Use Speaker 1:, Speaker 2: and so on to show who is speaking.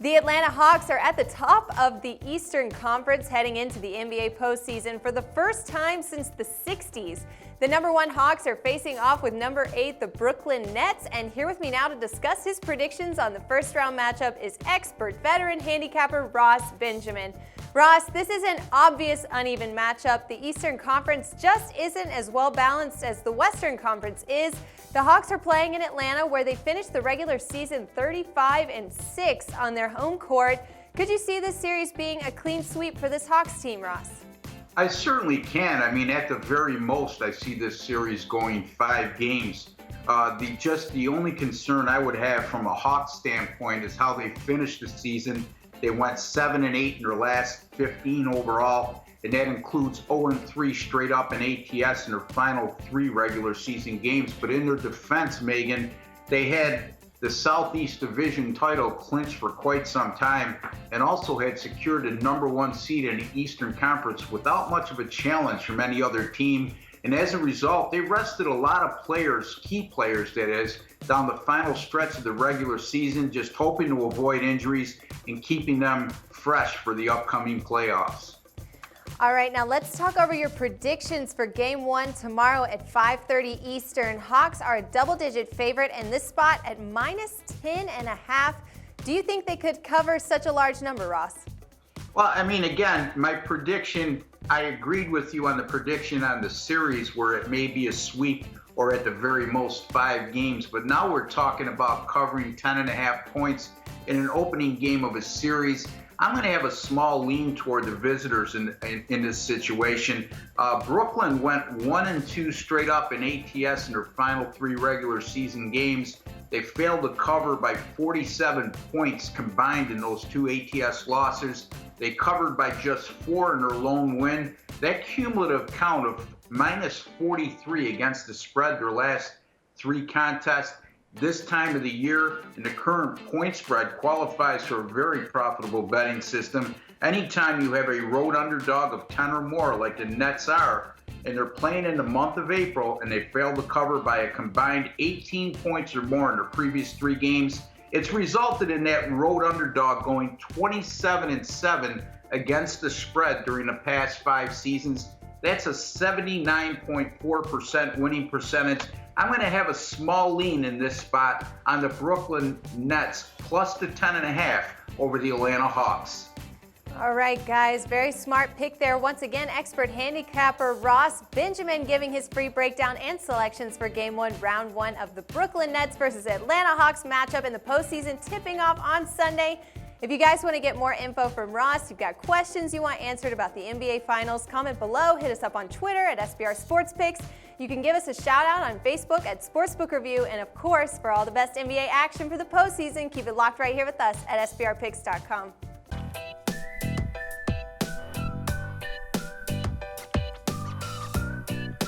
Speaker 1: The Atlanta Hawks are at the top of the Eastern Conference heading into the NBA postseason for the first time since the 60s. The #1 Hawks are facing off with #8, the Brooklyn Nets, and here with me now to discuss his predictions on the first round matchup is expert veteran handicapper Ross Benjamin. Ross, this is an obvious uneven matchup. The Eastern Conference just isn't as well balanced as the Western Conference is. The Hawks are playing in Atlanta, where they finished the regular season 35-6 on their home court. Could you see this series being a clean sweep for this Hawks team, Ross?
Speaker 2: I certainly can. I mean, at the very most, I see this series going 5 games. The only concern I would have from a Hawks standpoint is how they finished the season. They went 7-8 in their last 15 overall, and that includes 0-3 straight up in ATS in their final 3 regular season games. But in their defense, Megan, they had the Southeast Division title clinched for quite some time and also had secured a #1 seed in the Eastern Conference without much of a challenge from any other team. And as a result, they rested a lot of players, key players that is, down the final stretch of the regular season, just hoping to avoid injuries and keeping them fresh for the upcoming playoffs.
Speaker 1: All right, now let's talk over your predictions for Game 1 tomorrow at 5:30 Eastern. Hawks are a double-digit favorite in this spot at -10.5. Do you think they could cover such a large number, Ross?
Speaker 2: Well, I mean, again, my prediction, I agreed with you on the prediction on the series where it may be a sweep or at the very most 5 games. But now we're talking about covering 10.5 points in an opening game of a series. I'm going to have a small lean toward the visitors in this situation. Brooklyn went 1-2 straight up in ATS in their final 3 regular season games. They failed to cover by 47 points combined in those 2 ATS losses. They covered by just 4 in their lone win. That cumulative count of -43 against the spread their last 3 contests this time of the year and the current point spread qualifies for a very profitable betting system. Anytime you have a road underdog of 10 or more like the Nets are, and they're playing in the month of April and they failed to cover by a combined 18 points or more in their previous 3 games, it's resulted in that road underdog going 27-7 against the spread during the past 5 seasons. That's a 79.4% winning percentage. I'm going to have a small lean in this spot on the Brooklyn Nets plus the 10.5 over the Atlanta Hawks.
Speaker 1: All right, guys, very smart pick there. Once again, expert handicapper Ross Benjamin giving his free breakdown and selections for Game 1, Round 1 of the Brooklyn Nets versus Atlanta Hawks matchup in the postseason tipping off on Sunday. If you guys want to get more info from Ross, you've got questions you want answered about the NBA Finals, comment below, hit us up on Twitter at SBR Sports Picks. You can give us a shout out on Facebook at Sportsbook Review, and of course, for all the best NBA action for the postseason, keep it locked right here with us at SBRPicks.com.